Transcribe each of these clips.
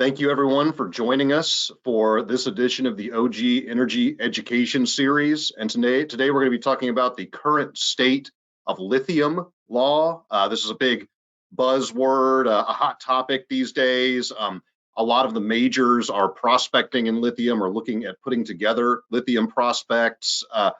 Thank you everyone for joining us for this edition of the OG Energy Education Series. And today we're going to be talking about the current state of lithium law. This is a big buzzword, a hot topic these days. A lot of the majors are prospecting in lithium or looking at putting together lithium prospects. As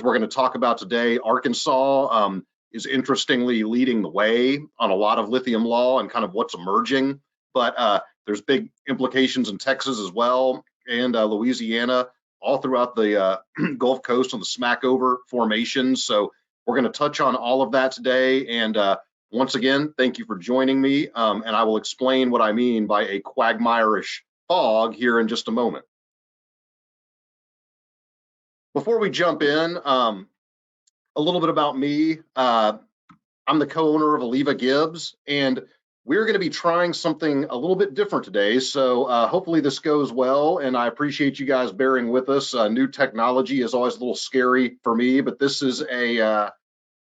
we're going to talk about today, Arkansas is interestingly leading the way on a lot of lithium law and kind of what's emerging. But there's big implications in Texas as well, and Louisiana, all throughout the Gulf Coast on the Smackover Formation. So we're going to touch on all of that today. And once again, thank you for joining me. And I will explain what I mean by a quagmirish fog here in just a moment. Before we jump in, a little bit about me. I'm the co-owner of Oliva Gibbs, and we're going to be trying something a little bit different today, so hopefully this goes well, and I appreciate you guys bearing with us. New technology is always a little scary for me, but this is a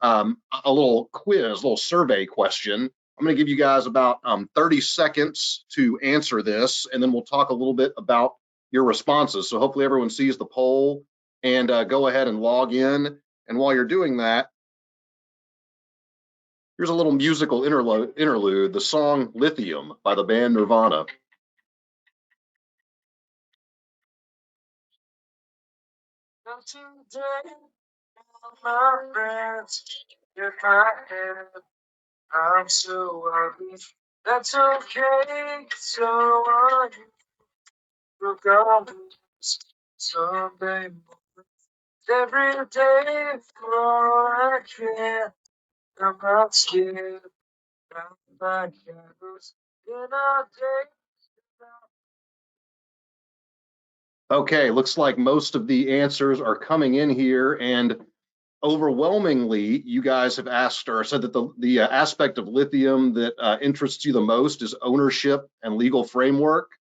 little quiz, a little survey question. I'm going to give you guys about 30 seconds to answer this, and then we'll talk a little bit about your responses. So hopefully everyone sees the poll, and go ahead and log in. And while you're doing that, here's a little musical interlude, the song Lithium by the band Nirvana. I'm so happy. That's okay. So are you. Regardless, someday every day for all I can. I'm not scared. I'm like shadows in our day. Okay, looks like most of the answers are coming in here, and overwhelmingly, you guys have asked or said that the aspect of lithium that interests you the most is ownership and legal framework.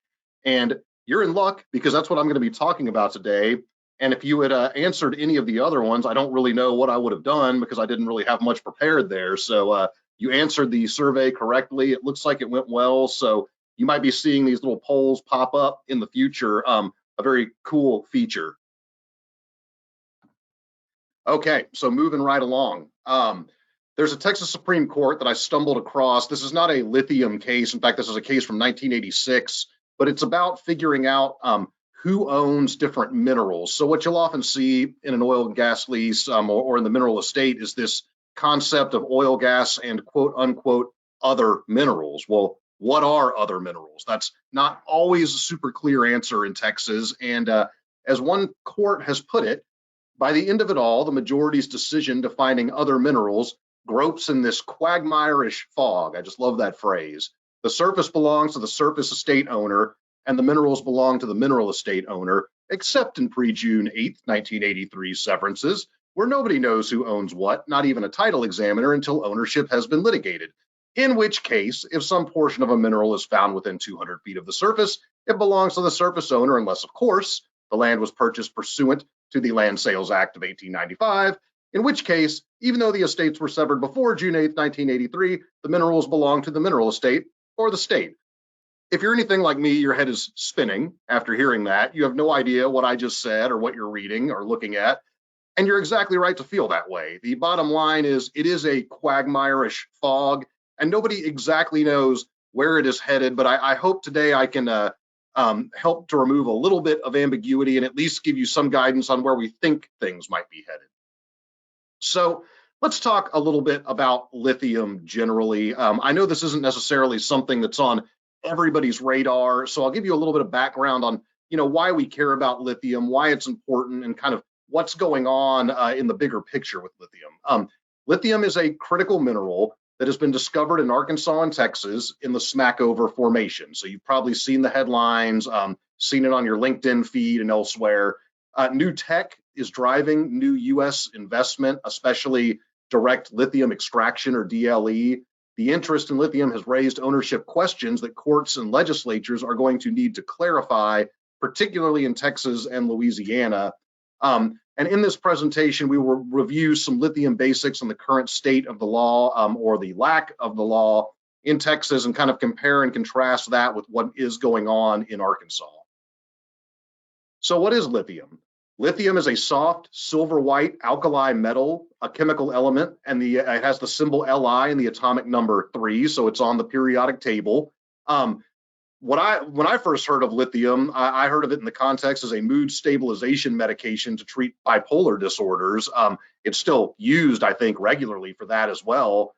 And you're in luck because that's what I'm going to be talking about today. And if you had answered any of the other ones, I don't really know what I would have done because I didn't really have much prepared there. So you answered the survey correctly. It looks like it went well. So you might be seeing these little polls pop up in the future. A very cool feature. Okay, so moving right along. There's a Texas Supreme Court that I stumbled across. This is not a lithium case. In fact, this is a case from 1986, but it's about figuring out who owns different minerals. So what you'll often see in an oil and gas lease or in the mineral estate is this concept of oil, gas, and quote unquote other minerals. Well, what are other minerals? That's not always a super clear answer in Texas. And as one court has put it, by the end of it all, the majority's decision defining other minerals gropes in this quagmirish fog. I just love that phrase. The surface belongs to the surface estate owner, and the minerals belong to the mineral estate owner, except in pre-June 8th, 1983 severances, where nobody knows who owns what, not even a title examiner, until ownership has been litigated. In which case, if some portion of a mineral is found within 200 feet of the surface, it belongs to the surface owner, unless, of course, the land was purchased pursuant to the Land Sales Act of 1895, in which case, even though the estates were severed before June 8, 1983, the minerals belong to the mineral estate or the state. If you're anything like me, your head is spinning after hearing that. You have no idea what I just said or what you're reading or looking at, and you're exactly right to feel that way. The bottom line is it is a quagmirish fog, and nobody exactly knows where it is headed, but I hope today I can help to remove a little bit of ambiguity and at least give you some guidance on where we think things might be headed. So let's talk a little bit about lithium generally. I know this isn't necessarily something that's on everybody's radar, so I'll give you a little bit of background on why we care about lithium, why it's important, and kind of what's going on in the bigger picture with lithium. Lithium is a critical mineral that has been discovered in Arkansas and Texas in the Smackover Formation. So you've probably seen the headlines, seen it on your LinkedIn feed and elsewhere. New tech is driving new U.S. investment, especially direct lithium extraction or DLE. The interest in lithium has raised ownership questions that courts and legislatures are going to need to clarify, particularly in Texas and Louisiana. And in this presentation, we will review some lithium basics on the current state of the law or the lack of the law in Texas and kind of compare and contrast that with what is going on in Arkansas. So what is lithium? Lithium is a soft silver white alkali metal, a chemical element, and it has the symbol Li and the atomic number 3, so it's on the periodic table. When I first heard of lithium, I heard of it in the context as a mood stabilization medication to treat bipolar disorders. It's still used, I think, regularly for that as well.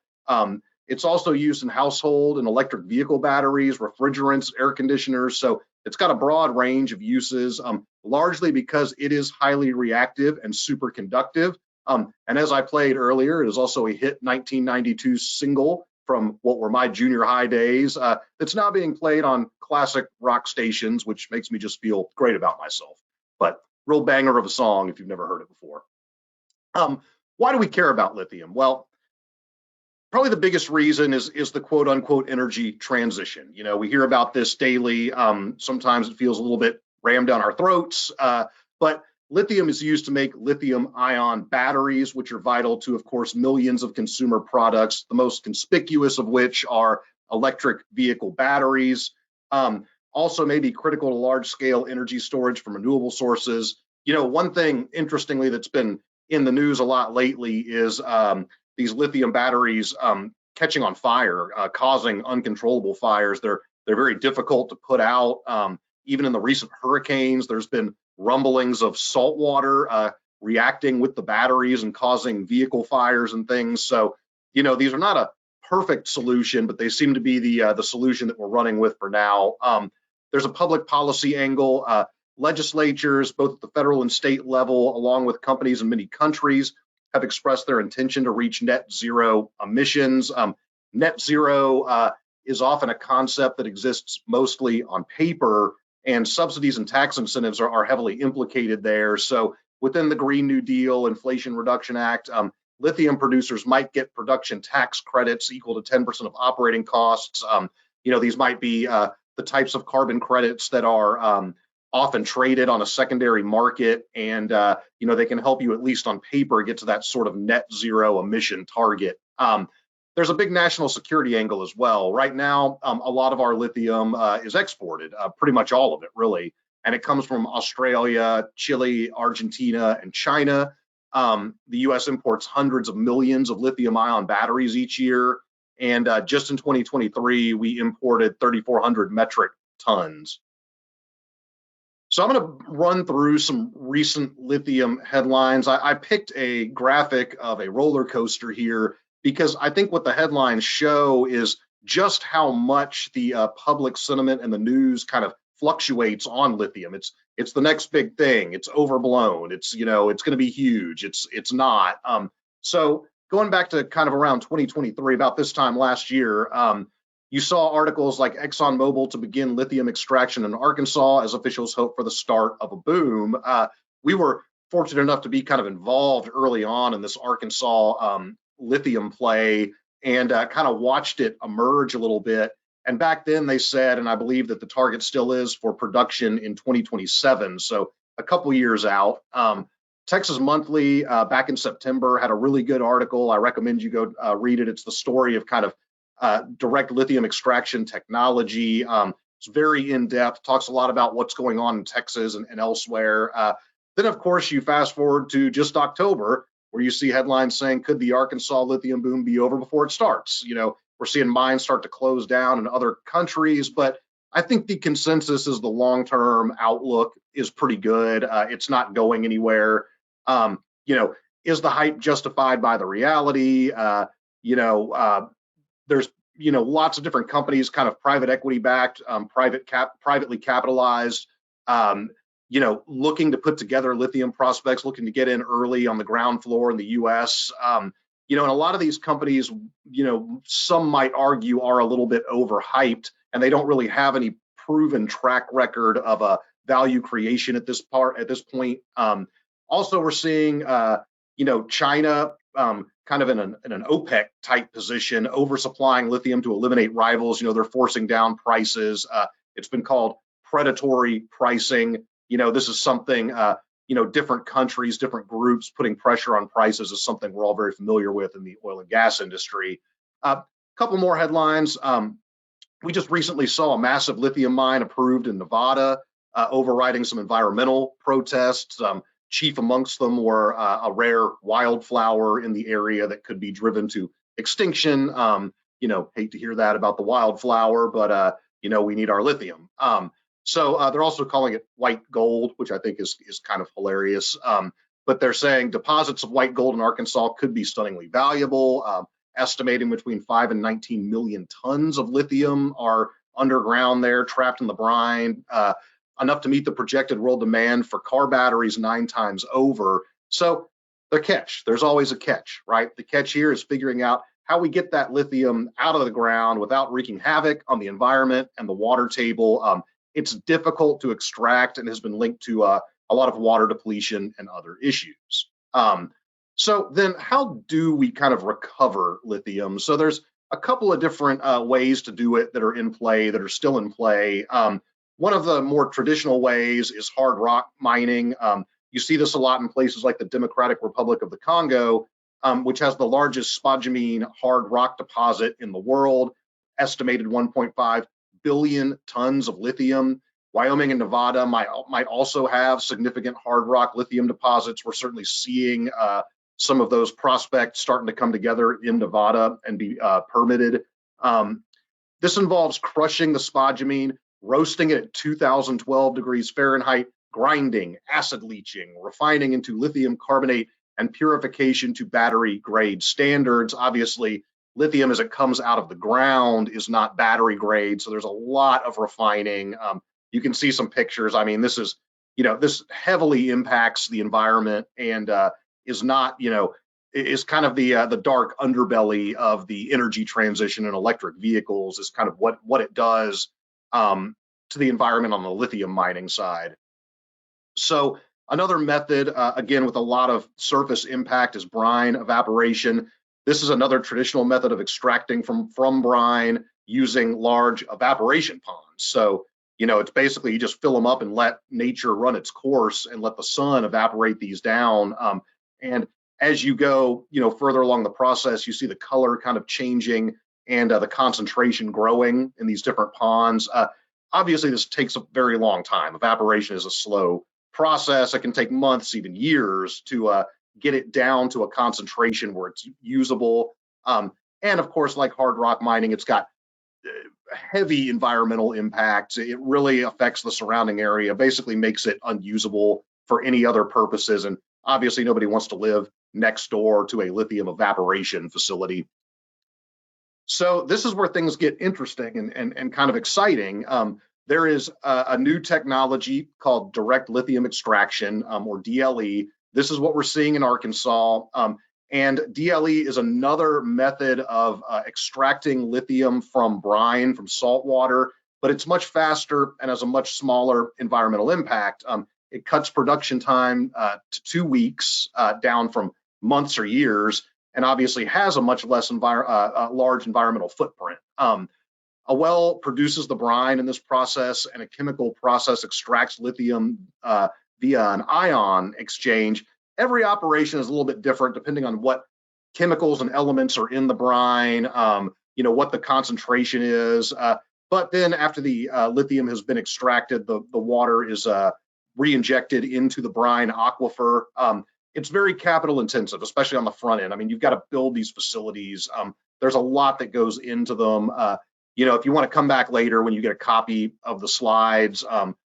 It's also used in household and electric vehicle batteries, refrigerants, air conditioners. So it's got a broad range of uses, largely because it is highly reactive and superconductive. And as I played earlier, it is also a hit 1992 single from what were my junior high days. That's now being played on classic rock stations, which makes me just feel great about myself. But real banger of a song if you've never heard it before. Why do we care about lithium? Well, probably the biggest reason is the quote unquote energy transition. You know, we hear about this daily. Sometimes it feels a little bit rammed down our throats, but lithium is used to make lithium ion batteries, which are vital to, of course, millions of consumer products, the most conspicuous of which are electric vehicle batteries. Also may be critical to large scale energy storage from renewable sources. You know, one thing interestingly that's been in the news a lot lately is these lithium batteries catching on fire, causing uncontrollable fires. They're very difficult to put out. Even in the recent hurricanes, there's been rumblings of salt water reacting with the batteries and causing vehicle fires and things. So, you know, these are not a perfect solution, but they seem to be the solution that we're running with for now. There's a public policy angle. Legislatures, both at the federal and state level, along with companies in many countries, have expressed their intention to reach net zero emissions. Net zero is often a concept that exists mostly on paper, and subsidies and tax incentives are heavily implicated there. So within the Green New Deal, Inflation Reduction Act, lithium producers might get production tax credits equal to 10% of operating costs. You know, these might be the types of carbon credits that are often traded on a secondary market, and you know, they can help you at least on paper get to that sort of net zero emission target. There's a big national security angle as well. Right now, a lot of our lithium is exported, pretty much all of it, really, and it comes from Australia, Chile, Argentina, and China. The U.S. imports hundreds of millions of lithium-ion batteries each year, and just in 2023, we imported 3,400 metric tons. So I'm going to run through some recent lithium headlines. I picked a graphic of a roller coaster here because I think what the headlines show is just how much the public sentiment and the news kind of fluctuates on lithium. It's the next big thing. It's overblown. It's, you know, it's going to be huge. It's not. So going back to kind of around 2023, about this time last year, you saw articles like ExxonMobil to begin lithium extraction in Arkansas as officials hope for the start of a boom. We were fortunate enough to be kind of involved early on in this Arkansas lithium play and kind of watched it emerge a little bit. And back then they said, and I believe that the target still is for production in 2027, so a couple years out. Texas Monthly back in September had a really good article. I recommend you go read it. It's the story of kind of direct lithium extraction technology. It's very in-depth, talks a lot about what's going on in Texas and elsewhere. Then, of course, you fast forward to just October, where you see headlines saying, could the Arkansas lithium boom be over before it starts? You know, we're seeing mines start to close down in other countries, but I think the consensus is the long-term outlook is pretty good. It's not going anywhere. You know, is the hype justified by the reality? There's, you know, lots of different companies, kind of private equity backed, privately capitalized, you know, looking to put together lithium prospects, looking to get in early on the ground floor in the U.S. You know, and a lot of these companies, you know, some might argue are a little bit overhyped, and they don't really have any proven track record of a value creation at this point. Also, we're seeing, you know, China kind of in an OPEC type position, oversupplying lithium to eliminate rivals. You know, they're forcing down prices. It's been called predatory pricing. You know, this is something, you know, different countries, different groups putting pressure on prices is something we're all very familiar with in the oil and gas industry. couple more headlines. We just recently saw a massive lithium mine approved in Nevada, overriding some environmental protests. Chief amongst them were a rare wildflower in the area that could be driven to extinction. Hate to hear that about the wildflower, but we need our lithium. So they're also calling it white gold, which I think is kind of hilarious. But they're saying deposits of white gold in Arkansas could be stunningly valuable. Estimating between 5 and 19 million tons of lithium are underground there, trapped in the brine, enough to meet the projected world demand for car batteries 9 times over. So the catch, there's always a catch, right? The catch here is figuring out how we get that lithium out of the ground without wreaking havoc on the environment and the water table. It's difficult to extract and has been linked to a lot of water depletion and other issues. So then how do we kind of recover lithium? So there's a couple of different ways to do it that are in play, that are still in play. One of the more traditional ways is hard rock mining. You see this a lot in places like the Democratic Republic of the Congo, which has the largest spodumene hard rock deposit in the world, estimated 1.5 billion tons of lithium. Wyoming and Nevada might also have significant hard rock lithium deposits. We're certainly seeing some of those prospects starting to come together in Nevada and be permitted. This involves crushing the spodumene, roasting it at 2012 degrees Fahrenheit, grinding, acid leaching, refining into lithium carbonate, and purification to battery grade standards. Obviously, lithium as it comes out of the ground is not battery grade, so there's a lot of refining. You can see some pictures. I mean, this heavily impacts the environment and is not, is kind of the dark underbelly of the energy transition in electric vehicles, is kind of what it does to the environment on the lithium mining side. So another method, again, with a lot of surface impact, is brine evaporation. This is another traditional method of extracting from brine using large evaporation ponds. So, it's basically you just fill them up and let nature run its course and let the sun evaporate these down. And as you go, further along the process, you see the color kind of changing and the concentration growing in these different ponds. Obviously, this takes a very long time. Evaporation is a slow process. It can take months, even years, to get it down to a concentration where it's usable. And of course, like hard rock mining, it's got heavy environmental impacts. It really affects the surrounding area, basically makes it unusable for any other purposes. And obviously, nobody wants to live next door to a lithium evaporation facility. So this is where things get interesting and kind of exciting. There is a new technology called direct lithium extraction, or DLE. This is what we're seeing in Arkansas. And DLE is another method of extracting lithium from brine, from salt water, but it's much faster and has a much smaller environmental impact. It cuts production time to 2 weeks, down from months or years, and obviously has a much less large environmental footprint. A well produces the brine in this process, and a chemical process extracts lithium via an ion exchange. Every operation is a little bit different depending on what chemicals and elements are in the brine, what the concentration is. But then after the lithium has been extracted, the water is re-injected into the brine aquifer. It's very capital intensive, especially on the front end. I mean, you've got to build these facilities. There's a lot that goes into them. If you want to come back later when you get a copy of the slides,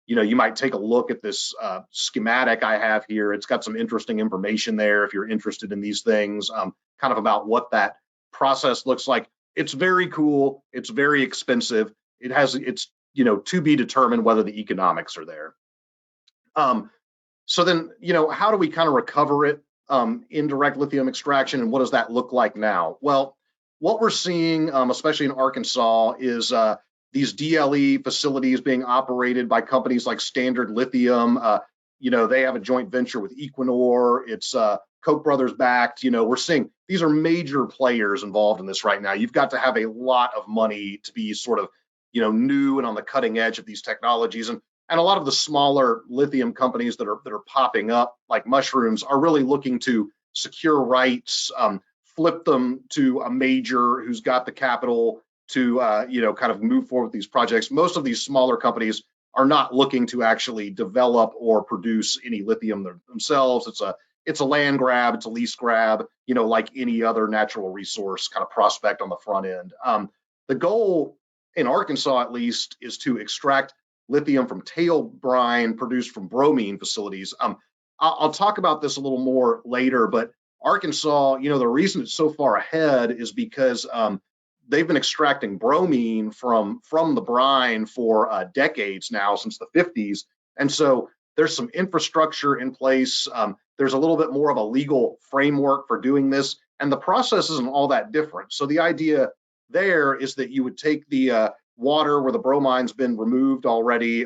you might take a look at this schematic I have here. It's got some interesting information there if you're interested in these things, kind of about what that process looks like. It's very cool. It's very expensive. It's to be determined whether the economics are there. So then, how do we kind of recover it in direct lithium extraction, and what does that look like now? Well, what we're seeing, especially in Arkansas, is these DLE facilities being operated by companies like Standard Lithium. They have a joint venture with Equinor. It's Koch brothers backed. We're seeing these are major players involved in this right now. You've got to have a lot of money to be sort of, new and on the cutting edge of these technologies. And a lot of the smaller lithium companies that are popping up like mushrooms are really looking to secure rights, flip them to a major who's got the capital to kind of move forward with these projects. Most of these smaller companies are not looking to actually develop or produce any lithium themselves. It's a land grab, it's a lease grab, like any other natural resource kind of prospect on the front end. The goal in Arkansas, at least, is to extract lithium from tail brine produced from bromine facilities. I'll talk about this a little more later, but Arkansas, the reason it's so far ahead is because they've been extracting bromine from the brine for decades now, since the 50s. And so there's some infrastructure in place. There's a little bit more of a legal framework for doing this, and the process isn't all that different. So the idea there is that you would take the water where the bromine's been removed already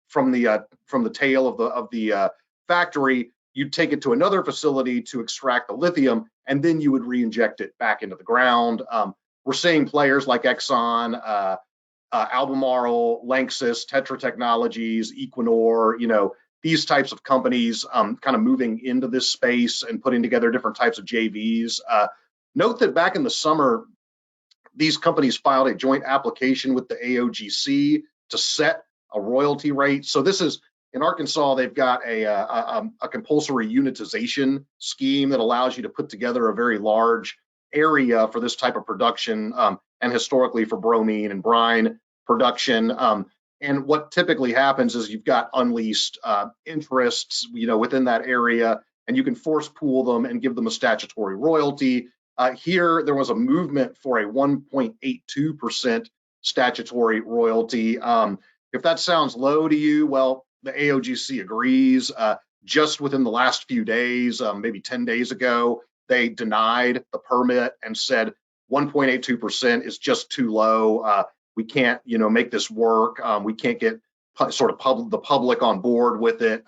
from the tail of the factory. You'd take it to another facility to extract the lithium, and then you would re-inject it back into the ground. We're seeing players like Exxon, Albemarle, Lanxess, Tetra Technologies, Equinor, these types of companies kind of moving into this space and putting together different types of JVs. Note that back in the summer, these companies filed a joint application with the AOGC to set a royalty rate. So this is, in Arkansas, they've got a compulsory unitization scheme that allows you to put together a very large area for this type of production, and historically for bromine and brine production. And what typically happens is you've got unleased interests, within that area, and you can force pool them and give them a statutory royalty. Here, there was a movement for a 1.82% statutory royalty. If that sounds low to you, well, the AOGC agrees. Just within the last few days, maybe 10 days ago, they denied the permit and said 1.82% is just too low. We can't, make this work. We can't get the public on board with it.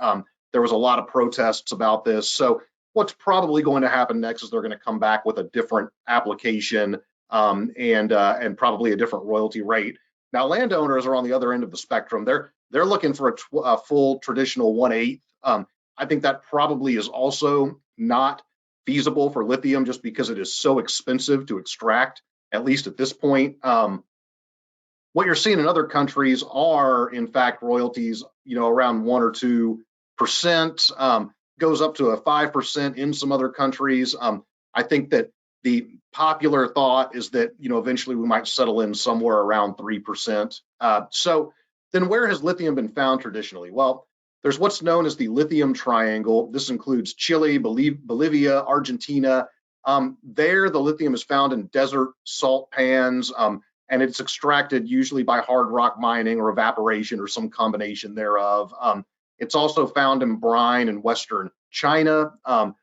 There was a lot of protests about this. So what's probably going to happen next is they're going to come back with a different application, and probably a different royalty rate. Now, landowners are on the other end of the spectrum. They're looking for a full traditional 1/8. I think that probably is also not feasible for lithium, just because it is so expensive to extract, at least at this point. What you're seeing in other countries are, in fact, royalties, around 1 or 2%, goes up to a 5% in some other countries. I think that the popular thought is that, eventually we might settle in somewhere around 3%. So then where has lithium been found traditionally? Well, there's what's known as the lithium triangle. This includes Chile, Bolivia, Argentina. There, the lithium is found in desert salt pans, and it's extracted usually by hard rock mining or evaporation or some combination thereof. It's also found in brine in Western China.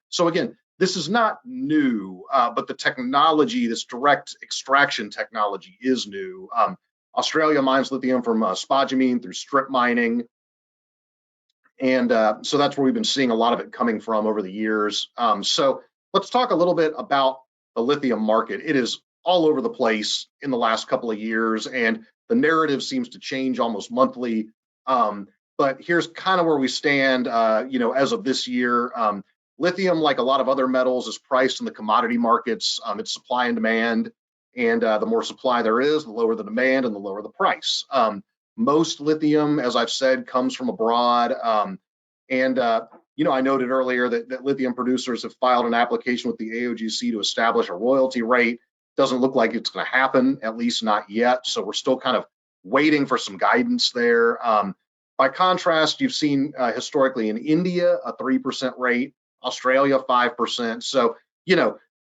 So again, this is not new, but the technology, this direct extraction technology, is new. Australia mines lithium from spodumene through strip mining. And so that's where we've been seeing a lot of it coming from over the years. So let's talk a little bit about the lithium market. It is all over the place in the last couple of years, and the narrative seems to change almost monthly. But here's kind of where we stand, as of this year. Lithium, like a lot of other metals, is priced in the commodity markets. It's supply and demand, and the more supply there is, the lower the demand and the lower the price. Most lithium, as I've said, comes from abroad. I noted earlier that lithium producers have filed an application with the AOGC to establish a royalty rate. Doesn't look like it's going to happen, at least not yet. So we're still kind of waiting for some guidance there. By contrast, you've seen historically in India a 3% rate, Australia 5%. So,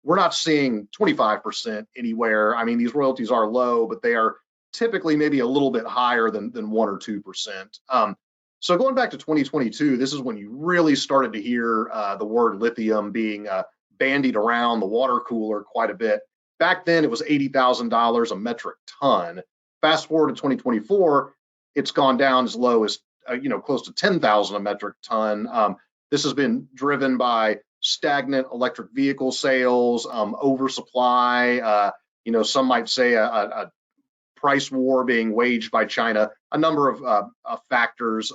we're not seeing 25% anywhere. I mean, these royalties are low, but they are typically maybe a little bit higher than 1 or 2%. So going back to 2022, this is when you really started to hear the word lithium being bandied around the water cooler quite a bit. Back then, it was $80,000 a metric ton. Fast forward to 2024, it's gone down as low as close to 10,000 a metric ton. This has been driven by stagnant electric vehicle sales, oversupply. Some might say a price war being waged by China, a number of factors.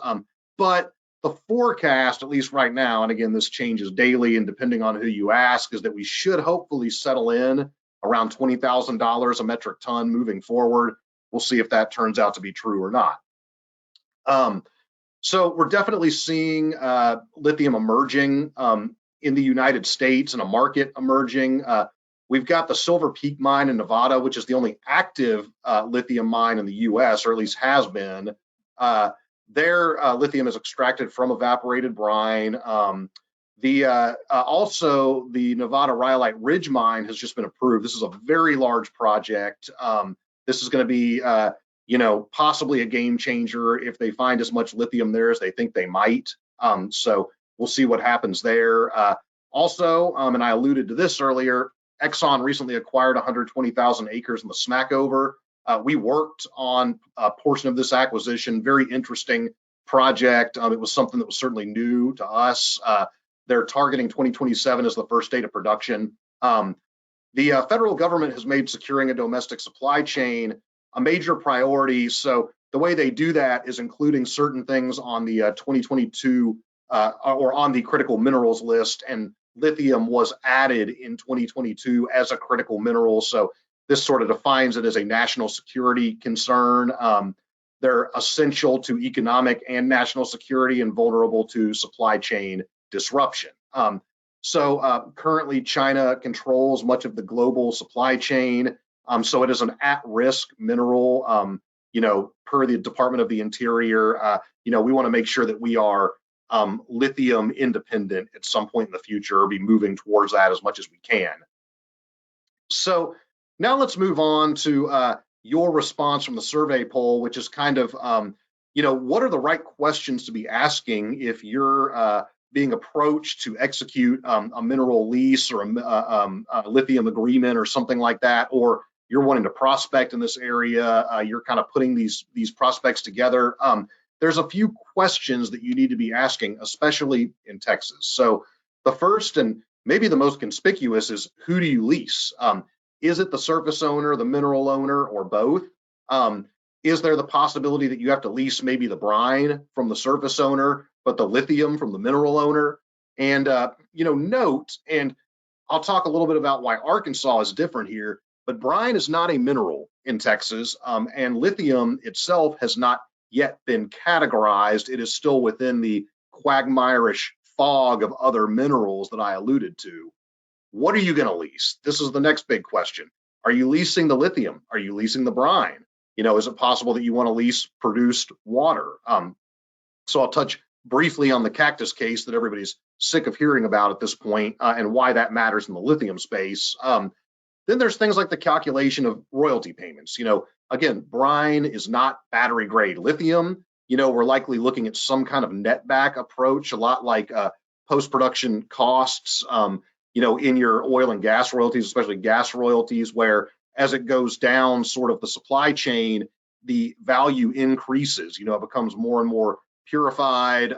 But the forecast, at least right now, and again, this changes daily and depending on who you ask, is that we should hopefully settle in around $20,000 a metric ton moving forward. We'll see if that turns out to be true or not. So we're definitely seeing lithium emerging in the United States and a market emerging. We've got the Silver Peak mine in Nevada, which is the only active lithium mine in the US, or at least has been. Their lithium is extracted from evaporated brine. Also, the Nevada Rhyolite Ridge mine has just been approved. This is a very large project. This is going to be, possibly a game changer if they find as much lithium there as they think they might. So we'll see what happens there. Also, and I alluded to this earlier, Exxon recently acquired 120,000 acres in the Smackover. We worked on a portion of this acquisition, very interesting project. It was something that was certainly new to us. They're targeting 2027 as the first date of production. The federal government has made securing a domestic supply chain a major priority. So the way they do that is including certain things on the 2022 or on the critical minerals list, and lithium was added in 2022 as a critical mineral. So this sort of defines it as a national security concern. They're essential to economic and national security and vulnerable to supply chain disruption. So currently China controls much of the global supply chain. So it is an at-risk mineral, per the Department of the Interior. We want to make sure that we are lithium independent at some point in the future, or be moving towards that as much as we can. So now let's move on to your response from the survey poll, which is kind of, what are the right questions to be asking if you're being approached to execute a mineral lease or a lithium agreement or something like that, or you're wanting to prospect in this area, you're kind of putting these prospects together. There's a few questions that you need to be asking, especially in Texas. So the first and maybe the most conspicuous is, who do you lease? Is it the surface owner, the mineral owner, or both? Is there the possibility that you have to lease maybe the brine from the surface owner, but the lithium from the mineral owner? And, note, and I'll talk a little bit about why Arkansas is different here, but brine is not a mineral in Texas, and lithium itself has not yet been categorized. It is still within the quagmirish fog of other minerals that I alluded to. What are you going to lease? This is the next big question. Are you leasing the lithium? Are you leasing the brine? Is it possible that you want to lease produced water? So I'll touch briefly on the cactus case that everybody's sick of hearing about at this point, and why that matters in the lithium space. Then there's things like the calculation of royalty payments. Again, brine is not battery grade lithium. We're likely looking at some kind of net back approach, a lot like post-production costs, in your oil and gas royalties, especially gas royalties, where as it goes down sort of the supply chain, the value increases. It becomes more and more purified,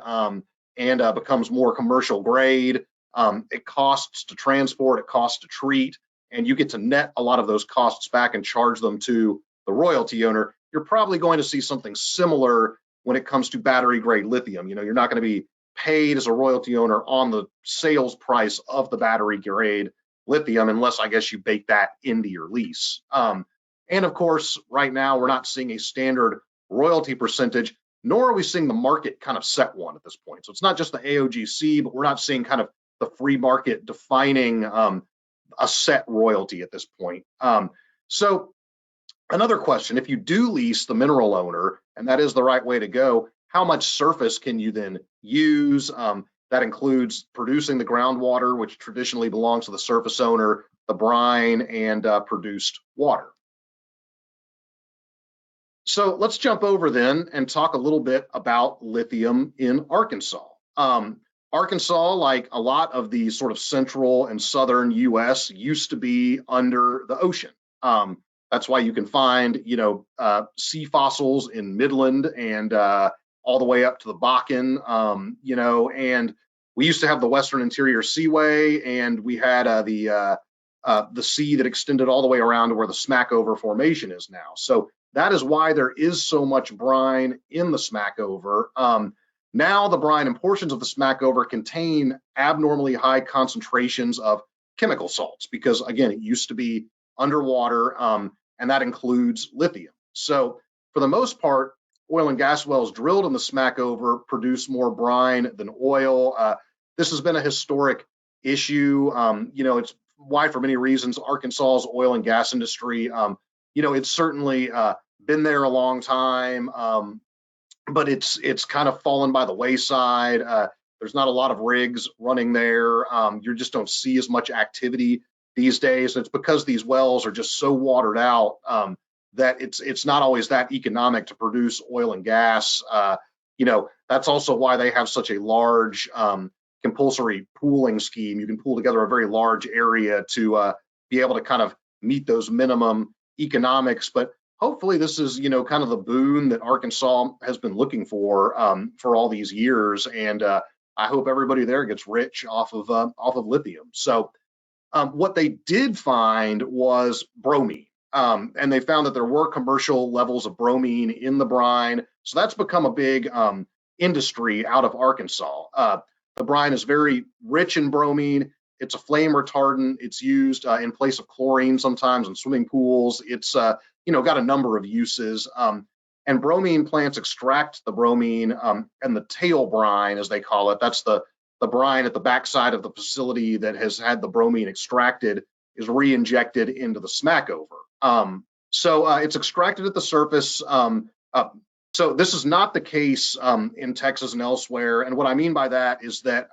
and becomes more commercial grade. It costs to transport, it costs to treat, and you get to net a lot of those costs back and charge them to the royalty owner. You're probably going to see something similar when it comes to battery grade lithium. You're not going to be paid as a royalty owner on the sales price of the battery grade lithium, unless I guess you bake that into your lease. And of course, right now we're not seeing a standard royalty percentage, nor are we seeing the market kind of set one at this point. So it's not just the AOGC, but we're not seeing kind of the free market defining a set royalty at this point. So another question, if you do lease the mineral owner, and that is the right way to go, how much surface can you then use? That includes producing the groundwater, which traditionally belongs to the surface owner, the brine, and produced water. So let's jump over then and talk a little bit about lithium in Arkansas. Arkansas, like a lot of the sort of central and southern US, used to be under the ocean. That's why you can find, sea fossils in Midland and all the way up to the Bakken, and we used to have the Western Interior Seaway, and we had the sea that extended all the way around to where the Smackover Formation is now. So that is why there is so much brine in the Smackover. Now the brine and portions of the Smackover contain abnormally high concentrations of chemical salts because, again, it used to be underwater, and that includes lithium. So for the most part, oil and gas wells drilled in the Smackover produce more brine than oil. This has been a historic issue. It's why, for many reasons, Arkansas's oil and gas industry, it's certainly been there a long time, but it's kind of fallen by the wayside. There's not a lot of rigs running there. You just don't see as much activity these days. And it's because these wells are just so watered out that it's not always that economic to produce oil and gas. That's also why they have such a large compulsory pooling scheme. You can pool together a very large area to be able to kind of meet those minimum economics. But hopefully this is, kind of the boon that Arkansas has been looking for all these years. And I hope everybody there gets rich off of lithium. So what they did find was bromine. And they found that there were commercial levels of bromine in the brine. So that's become a big industry out of Arkansas. The brine is very rich in bromine. It's a flame retardant. It's used in place of chlorine sometimes in swimming pools. It's got a number of uses. And bromine plants extract the bromine and the tail brine, as they call it. That's the brine at the backside of the facility that has had the bromine extracted is re-injected into the Smackover. So it's extracted at the surface. So this is not the case in Texas and elsewhere. And what I mean by that is that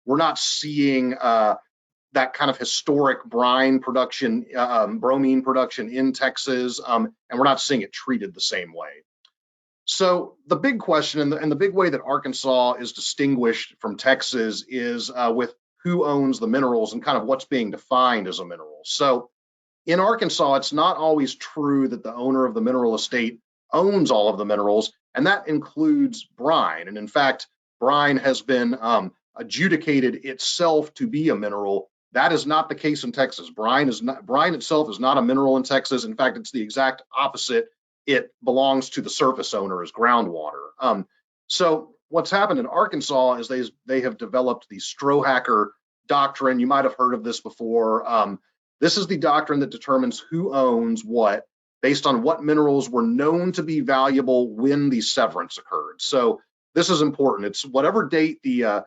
we're not seeing that kind of historic brine production, bromine production in Texas, and we're not seeing it treated the same way. So the big question and the big way that Arkansas is distinguished from Texas is with who owns the minerals and kind of what's being defined as a mineral. So in Arkansas, it's not always true that the owner of the mineral estate owns all of the minerals, and that includes brine. And in fact, brine has been adjudicated itself to be a mineral. That is not the case in Texas. Brine itself is not a mineral in Texas. In fact, it's the exact opposite. It belongs to the surface owner as groundwater. So what's happened in Arkansas is they have developed the Strohacker doctrine. You might have heard of this before. This is the doctrine that determines who owns what based on what minerals were known to be valuable when the severance occurred. So this is important. It's whatever date the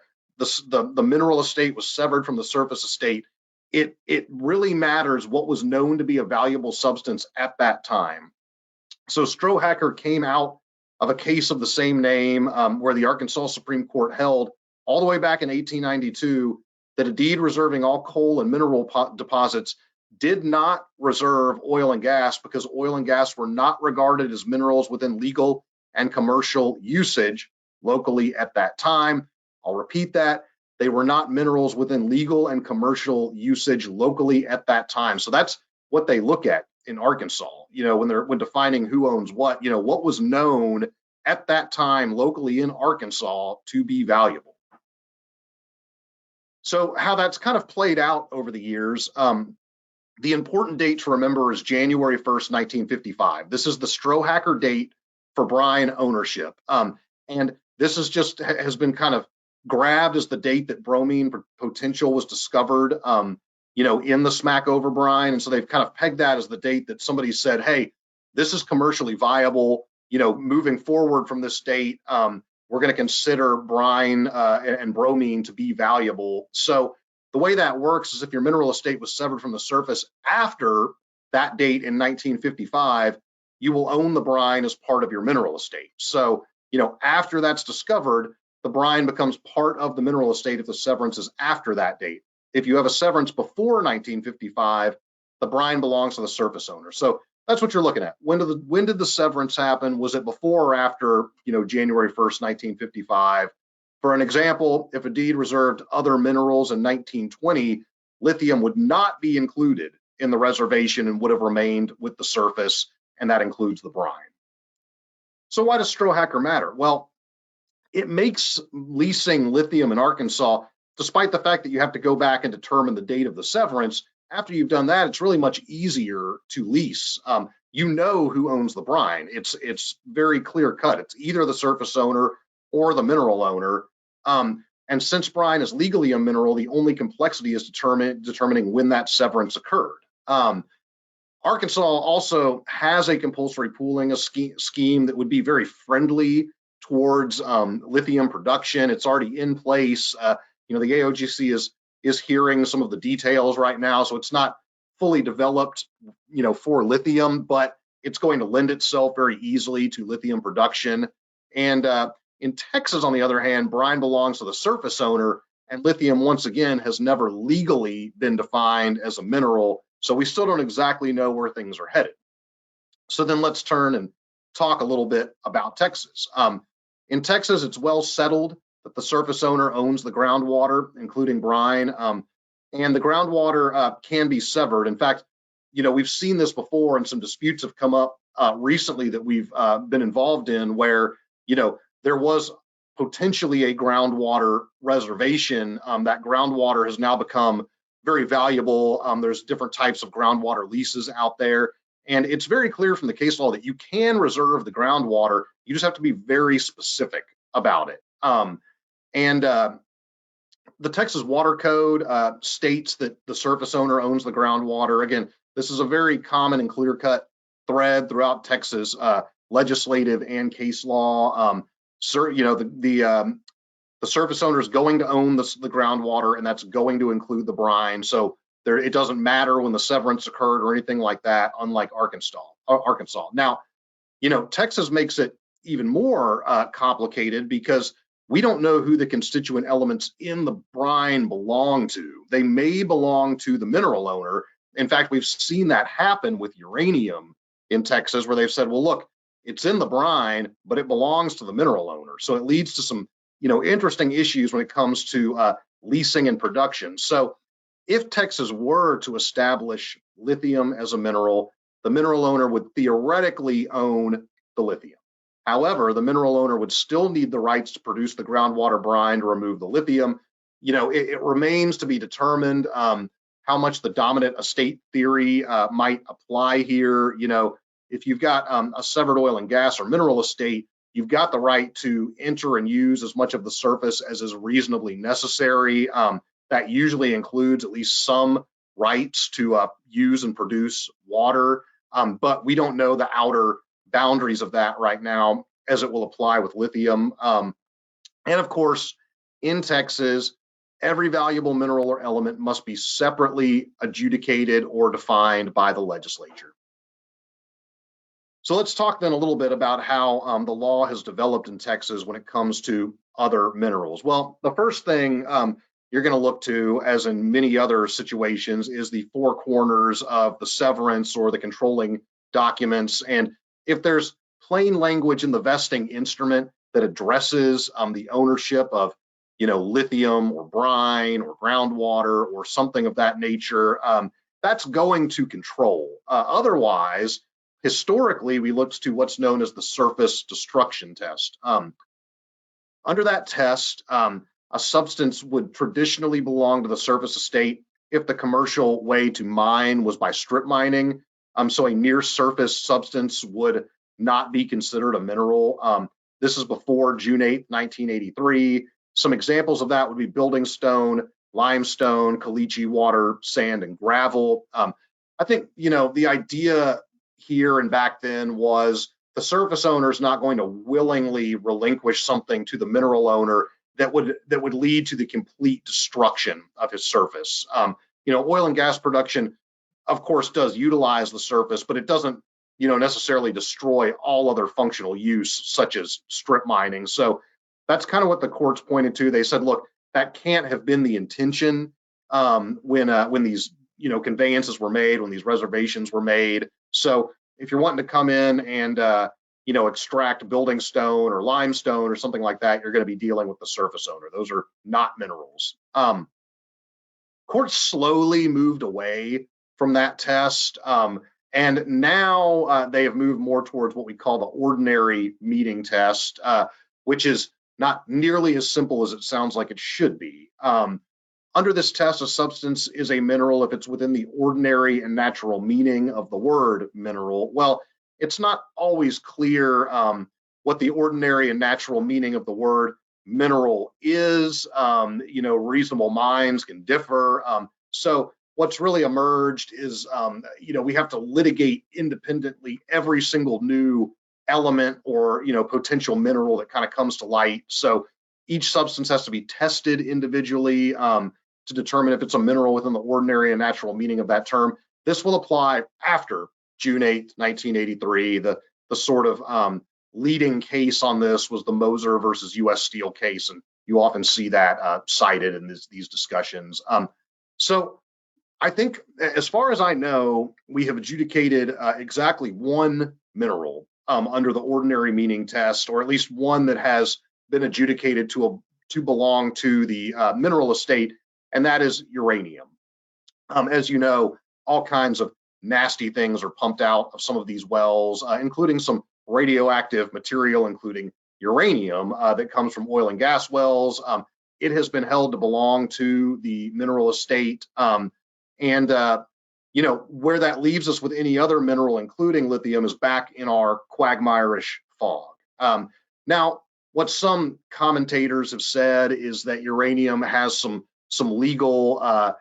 mineral estate was severed from the surface estate. It really matters what was known to be a valuable substance at that time. So Strohacker came out of a case of the same name where the Arkansas Supreme Court held all the way back in 1892 that a deed reserving all coal and mineral deposits did not reserve oil and gas because oil and gas were not regarded as minerals within legal and commercial usage locally at that time. I'll repeat that. They were not minerals within legal and commercial usage locally at that time. So that's what they look at in Arkansas, when defining who owns what was known at that time locally in Arkansas to be valuable. So how that's kind of played out over the years, the important date to remember is January 1st, 1955. This is the Strohacker date for brine ownership. And this has been kind of grabbed as the date that bromine potential was discovered, in the Smackover brine. And so they've kind of pegged that as the date that somebody said, hey, this is commercially viable, moving forward from this date, we're going to consider brine and bromine to be valuable. So the way that works is if your mineral estate was severed from the surface after that date in 1955, you will own the brine as part of your mineral estate. So, after that's discovered, the brine becomes part of the mineral estate if the severance is after that date. If you have a severance before 1955, the brine belongs to the surface owner. So that's what you're looking at. When did the severance happen? Was it before or after, January 1st, 1955? For an example, if a deed reserved other minerals in 1920, lithium would not be included in the reservation and would have remained with the surface, and that includes the brine. So why does Strohacker matter? Well, it makes leasing lithium in Arkansas, despite the fact that you have to go back and determine the date of the severance, after you've done that, it's really much easier to lease. You know who owns the brine. It's very clear cut. It's either the surface owner or the mineral owner. And since brine is legally a mineral, the only complexity is determining when that severance occurred. Arkansas also has a compulsory pooling scheme that would be very friendly towards lithium production. It's already in place. The AOGC is hearing some of the details right now, so it's not fully developed, for lithium, but it's going to lend itself very easily to lithium production. And in Texas, on the other hand, brine belongs to the surface owner, and lithium, once again, has never legally been defined as a mineral. So we still don't exactly know where things are headed. So then let's turn and talk a little bit about Texas. In Texas, it's well settled that the surface owner owns the groundwater, including brine, and the groundwater can be severed. In fact, we've seen this before, and some disputes have come up recently that we've been involved in where, there was potentially a groundwater reservation. That groundwater has now become very valuable. There's different types of groundwater leases out there. And it's very clear from the case law that you can reserve the groundwater. You just have to be very specific about it. And the Texas Water Code states that the surface owner owns the groundwater. Again, this is a very common and clear-cut thread throughout Texas legislative and case law. The surface owner is going to own the groundwater, and that's going to include the brine. So it doesn't matter when the severance occurred or anything like that, unlike Arkansas. Now, Texas makes it even more complicated because we don't know who the constituent elements in the brine belong to. They may belong to the mineral owner. In fact, we've seen that happen with uranium in Texas, where they've said, well, look, it's in the brine, but it belongs to the mineral owner. So it leads to some interesting issues when it comes to leasing and production. So if Texas were to establish lithium as a mineral, the mineral owner would theoretically own the lithium. However, the mineral owner would still need the rights to produce the groundwater brine to remove the lithium. It remains to be determined how much the dominant estate theory might apply here. If you've got a severed oil and gas or mineral estate, you've got the right to enter and use as much of the surface as is reasonably necessary. That usually includes at least some rights to use and produce water, but we don't know the outer boundaries of that right now as it will apply with lithium. And of course, in Texas, every valuable mineral or element must be separately adjudicated or defined by the legislature. So let's talk then a little bit about how the law has developed in Texas when it comes to other minerals. Well, the first thing you're going to look to, as in many other situations, is the four corners of the severance or the controlling documents. And if there's plain language in the vesting instrument that addresses the ownership of, lithium or brine or groundwater or something of that nature, that's going to control. Otherwise, historically, we looked to what's known as the surface destruction test. Under that test, a substance would traditionally belong to the surface estate if the commercial way to mine was by strip mining. So a near surface substance would not be considered a mineral. This is before June 8, 1983. Some examples of that would be building stone, limestone, caliche water, sand, and gravel. I think, the idea here and back then was the surface owner is not going to willingly relinquish something to the mineral owner that would lead to the complete destruction of his surface. Oil and gas production, of course, does utilize the surface, but it doesn't, necessarily destroy all other functional use, such as strip mining. So that's kind of what the courts pointed to. They said, look, that can't have been the intention when these, conveyances were made, when these reservations were made. So if you're wanting to come in and extract building stone or limestone or something like that, you're going to be dealing with the surface owner. Those are not minerals. Courts slowly moved away from that test, and now they have moved more towards what we call the ordinary meeting test, which is not nearly as simple as it sounds like it should be. Under this test, a substance is a mineral if it's within the ordinary and natural meaning of the word mineral. Well, it's not always clear what the ordinary and natural meaning of the word mineral is. Reasonable minds can differ. So what's really emerged is, we have to litigate independently every single new element or, potential mineral that kind of comes to light. So each substance has to be tested individually to determine if it's a mineral within the ordinary and natural meaning of that term. This will apply after June 8th, 1983. The sort of leading case on this was the Moser versus U.S. Steel case, and you often see that cited in these discussions. So I think, as far as I know, we have adjudicated exactly one mineral under the ordinary meaning test, or at least one that has been adjudicated to belong to the mineral estate, and that is uranium. As you know, all kinds of nasty things are pumped out of some of these wells, including some radioactive material, including uranium that comes from oil and gas wells. It has been held to belong to the mineral estate. And where that leaves us with any other mineral, including lithium, is back in our Quagmirish fog. Now, what some commentators have said is that uranium has some legal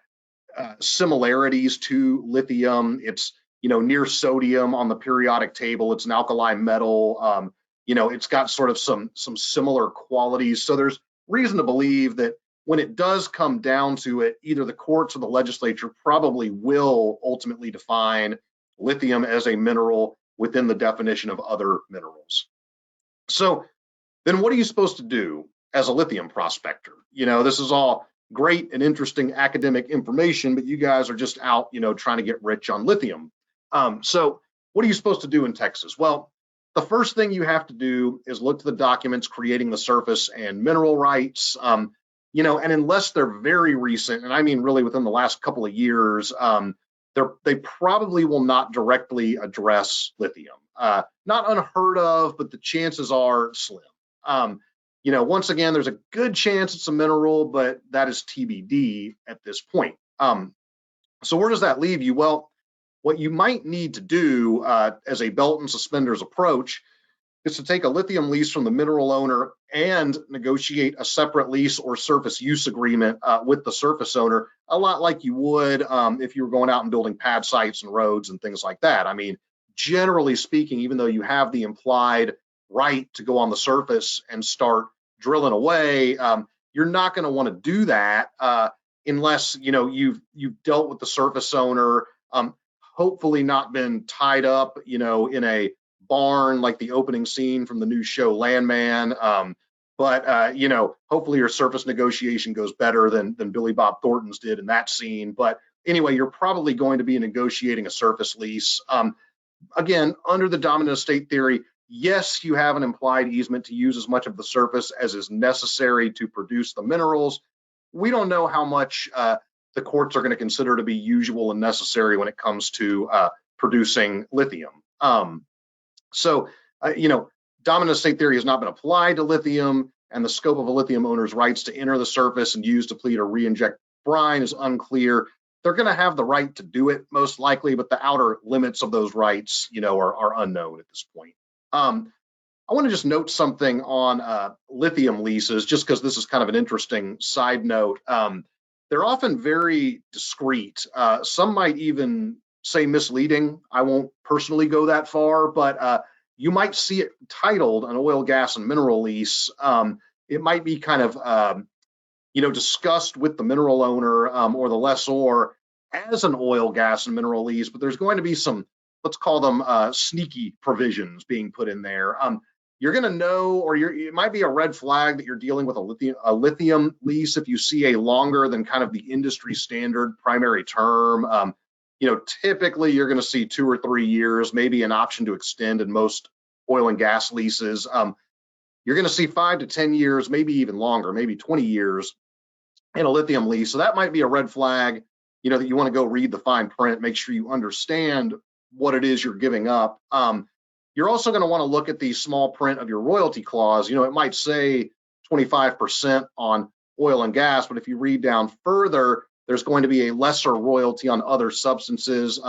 similarities to lithium. It's near sodium on the periodic table. It's an alkali metal. It's got sort of some similar qualities. So there's reason to believe that when it does come down to it, either the courts or the legislature probably will ultimately define lithium as a mineral within the definition of other minerals. So then what are you supposed to do as a lithium prospector? This is all great and interesting academic information, but you guys are just out, trying to get rich on lithium. So what are you supposed to do in Texas? Well, the first thing you have to do is look to the documents creating the surface and mineral rights. And unless they're very recent, and I mean really within the last couple of years, they probably will not directly address lithium. Not unheard of, but the chances are slim. Once again, there's a good chance it's a mineral, but that is TBD at this point. So where does that leave you? Well, what you might need to do as a belt and suspenders approach is to take a lithium lease from the mineral owner and negotiate a separate lease or surface use agreement with the surface owner, a lot like you would if you were going out and building pad sites and roads and things like that. I mean, generally speaking, even though you have the implied right to go on the surface and start drilling away, you're not going to want to do that unless you've dealt with the surface owner, hopefully not been tied up in a barn like the opening scene from the new show Landman. But hopefully your surface negotiation goes better than Billy Bob Thornton's did in that scene. But anyway, you're probably going to be negotiating a surface lease. Again, under the dominant estate theory, yes, you have an implied easement to use as much of the surface as is necessary to produce the minerals. We don't know how much the courts are going to consider to be usual and necessary when it comes to producing lithium. Dominant estate theory has not been applied to lithium, and the scope of a lithium owner's rights to enter the surface and use, deplete, or re-inject brine is unclear. They're going to have the right to do it, most likely, but the outer limits of those rights, are unknown at this point. I want to just note something on lithium leases, just because this is kind of an interesting side note. They're often very discreet. Some might even say misleading. I won't personally go that far, but you might see it titled an oil, gas, and mineral lease. It might be kind of, discussed with the mineral owner or the lessor as an oil, gas, and mineral lease, but there's going to be some, let's call them sneaky provisions being put in there. You're going to know, or it might be a red flag that you're dealing with a lithium lease if you see a longer than kind of the industry standard primary term. Typically you're going to see 2 or 3 years, maybe an option to extend in most oil and gas leases. You're going to see 5 to 10 years, maybe even longer, maybe 20 years in a lithium lease. So that might be a red flag, that you want to go read the fine print, make sure you understand what it is you're giving up. You're also going to want to look at the small print of your royalty clause. It might say 25% on oil and gas, but if you read down further, there's going to be a lesser royalty on other substances.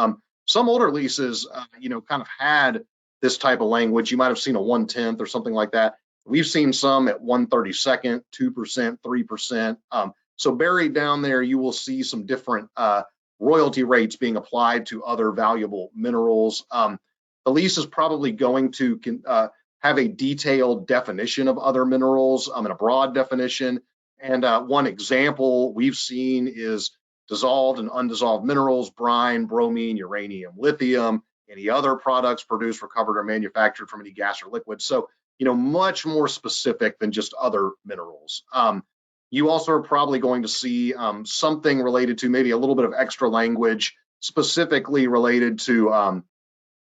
Some older leases, kind of had this type of language. You might have seen a 1/10 or something like that. We've seen some at 1/32, 2%, 3%. So buried down there, you will see some different royalty rates being applied to other valuable minerals. The lease is probably going to have a detailed definition of other minerals and a broad definition. And one example we've seen is dissolved and undissolved minerals, brine, bromine, uranium, lithium, any other products produced, recovered, or manufactured from any gas or liquid. So, much more specific than just other minerals. You also are probably going to see something related to maybe a little bit of extra language specifically related to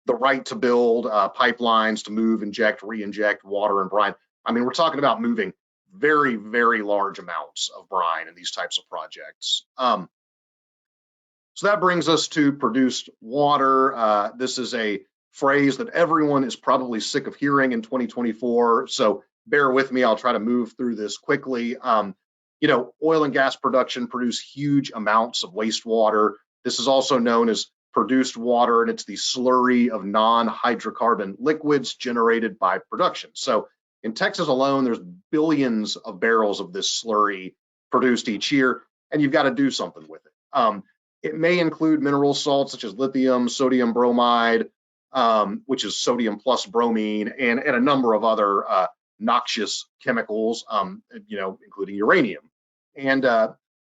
the right to build pipelines to move, inject, re-inject water and brine. I mean, we're talking about moving very, very large amounts of brine in these types of projects. So that brings us to produced water. This is a phrase that everyone is probably sick of hearing in 2024. So bear with me. I'll try to move through this quickly. Oil and gas production produce huge amounts of wastewater. This is also known as produced water, and it's the slurry of non-hydrocarbon liquids generated by production. So in Texas alone, there's billions of barrels of this slurry produced each year, and you've got to do something with it. It may include mineral salts such as lithium, sodium bromide, which is sodium plus bromine, and a number of other noxious chemicals, including uranium. And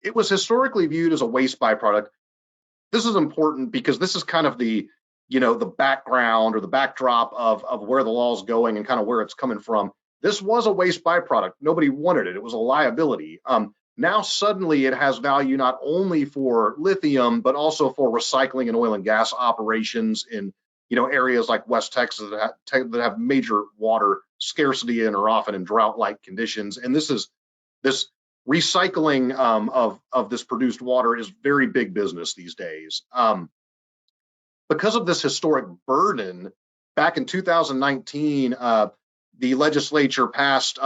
it was historically viewed as a waste byproduct. This is important because this is kind of the background or the backdrop of where the law is going and kind of where it's coming from. This was a waste byproduct. Nobody wanted it. It was a liability. Now suddenly it has value not only for lithium, but also for recycling and oil and gas operations in areas like West Texas that have major water scarcity and are often in drought-like conditions. And this recycling of this produced water is very big business these days. Because of this historic burden, back in 2019, the legislature passed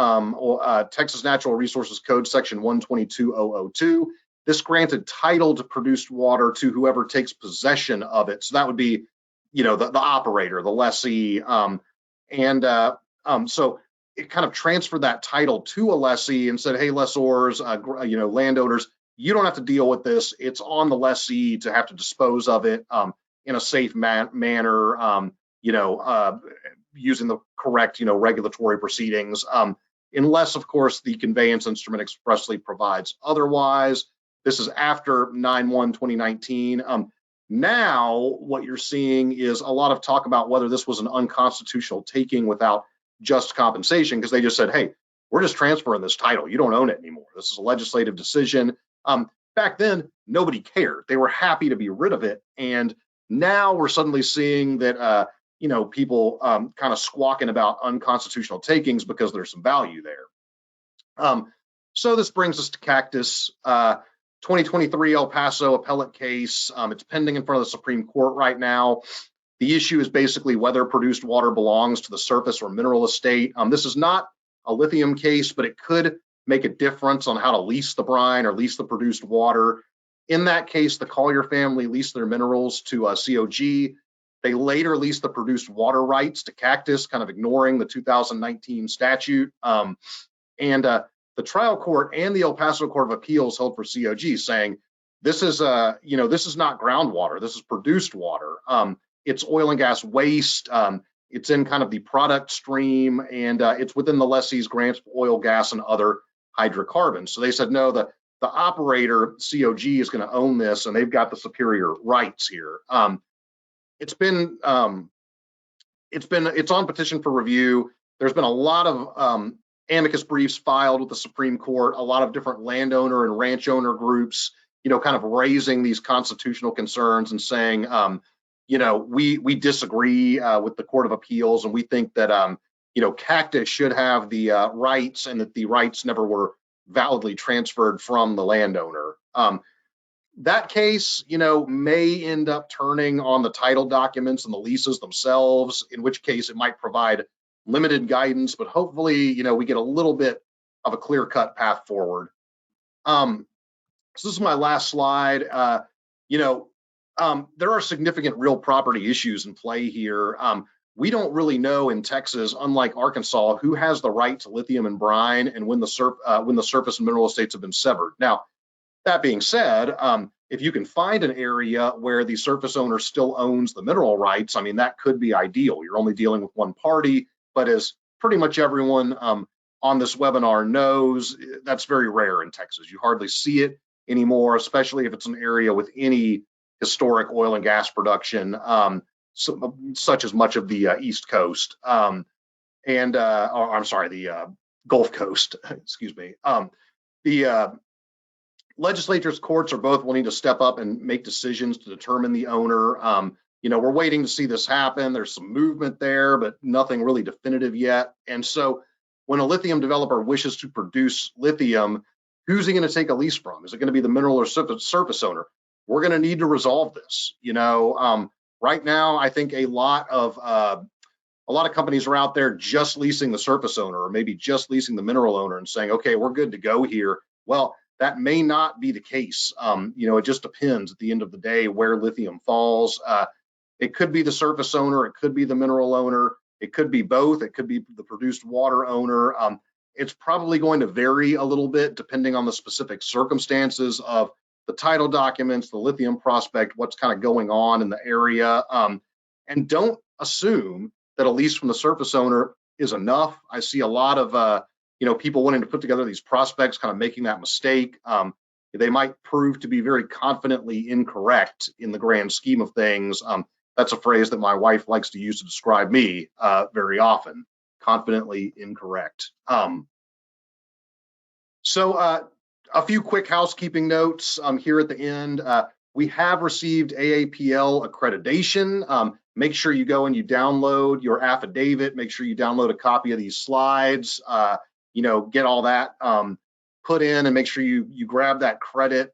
Texas Natural Resources Code Section 122002. This granted title to produced water to whoever takes possession of it. So that would be, the operator, the lessee. So it kind of transferred that title to a lessee and said, hey, lessors, landowners, you don't have to deal with this. It's on the lessee to have to dispose of it in a safe manner, using the correct, regulatory proceedings, unless, of course, the conveyance instrument expressly provides otherwise. This is after 9/1/2019. Now, what you're seeing is a lot of talk about whether this was an unconstitutional taking without just compensation, because they just said, hey, we're just transferring this title. You don't own it anymore. This is a legislative decision. Back then, nobody cared. They were happy to be rid of it. And now we're suddenly seeing that people kind of squawking about unconstitutional takings because there's some value there. So this brings us to Cactus. 2023 El Paso appellate case. It's pending in front of the Supreme Court right now. The issue is basically whether produced water belongs to the surface or mineral estate. This is not a lithium case, but it could make a difference on how to lease the brine or lease the produced water. In that case, the Collier family leased their minerals to COG. They later leased the produced water rights to Cactus, kind of ignoring the 2019 statute. The trial court and the El Paso Court of Appeals held for COG, saying this is not groundwater. This is produced water. It's oil and gas waste. It's in kind of the product stream, and it's within the lessee's grants for oil, gas, and other hydrocarbons. So they said no. The operator COG is going to own this, and they've got the superior rights here. It's on petition for review. There's been a lot of amicus briefs filed with the Supreme Court, a lot of different landowner and ranch owner groups, kind of raising these constitutional concerns and saying, we disagree with the Court of Appeals, and we think that, Cactus should have the rights, and that the rights never were validly transferred from the landowner. That case, may end up turning on the title documents and the leases themselves, in which case it might provide limited guidance, but hopefully, we get a little bit of a clear-cut path forward. So this is my last slide. There are significant real property issues in play here. we don't really know in Texas, unlike Arkansas, who has the right to lithium and brine and when the surface and mineral estates have been severed. Now, that being said, if you can find an area where the surface owner still owns the mineral rights, I mean, that could be ideal. You're only dealing with one party, but as pretty much everyone on this webinar knows, that's very rare in Texas. You hardly see it anymore, especially if it's an area with any historic oil and gas production, such as much of the East Coast, or I'm sorry, the Gulf Coast, excuse me. The legislatures, courts are both wanting to step up and make decisions to determine the owner. We're waiting to see this happen. There's some movement there, but nothing really definitive yet. And so when a lithium developer wishes to produce lithium, who's he going to take a lease from? Is it going to be the mineral or surface owner? We're going to need to resolve this. Right now, I think a lot of companies are out there just leasing the surface owner or maybe just leasing the mineral owner and saying, okay, we're good to go here. Well, that may not be the case. It just depends at the end of the day where lithium falls. It could be the surface owner, it could be the mineral owner, it could be both, it could be the produced water owner. It's probably going to vary a little bit depending on the specific circumstances of the title documents, the lithium prospect, what's kind of going on in the area. And don't assume that a lease from the surface owner is enough. I see a lot of people wanting to put together these prospects, kind of making that mistake. They might prove to be very confidently incorrect in the grand scheme of things. That's a phrase that my wife likes to use to describe me very often, confidently incorrect. So a few quick housekeeping notes here at the end. We have received AAPL accreditation. Make sure you go and you download your affidavit. Make sure you download a copy of these slides. Get all that put in and make sure you grab that credit.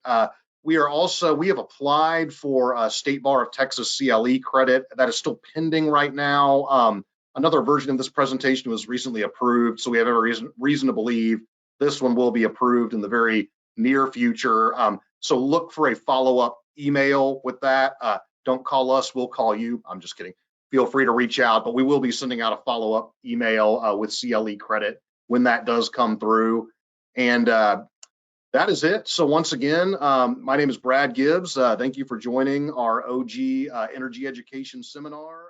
We have applied for a State Bar of Texas CLE credit. That is still pending right now. Another version of this presentation was recently approved, so we have every reason to believe this one will be approved in the very near future. So look for a follow-up email with that. Don't call us, we'll call you. I'm just kidding. Feel free to reach out, but we will be sending out a follow-up email with CLE credit when that does come through. And that is it. So once again, my name is Brad Gibbs. Thank you for joining our OG Energy Education Seminar.